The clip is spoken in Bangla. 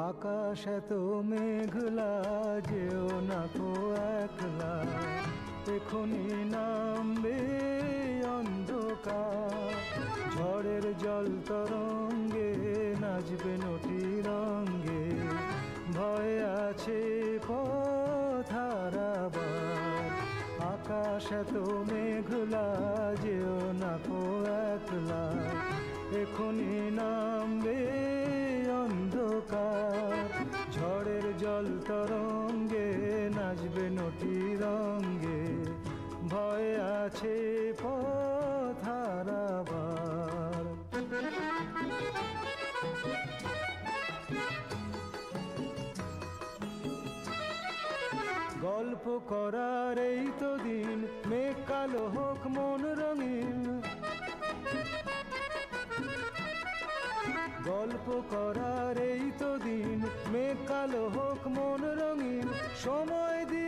আকাশ এত মেঘলা, যেও না কো একলা, এখনি নামবে অন্ধকার। ঝড়ের জল তরঙ্গে নাচবে নটি রঙ্গে, ভয় আছে পথ হারাবার। আকাশ এত মেঘলা, যেও না কো একলা, এখনি নামবে অন্ধকার। ঝড়ের জল তরঙ্গে নাচবে নটি রঙ্গে, ভয় আছে পথ হারাবার। গল্প করার এই তো দিন, মেঘ কালো হোক মন রঙিন। গল্প করার এই তো দিন, মেঘ কালো হোক মন রঙিন। সময় দিয়ে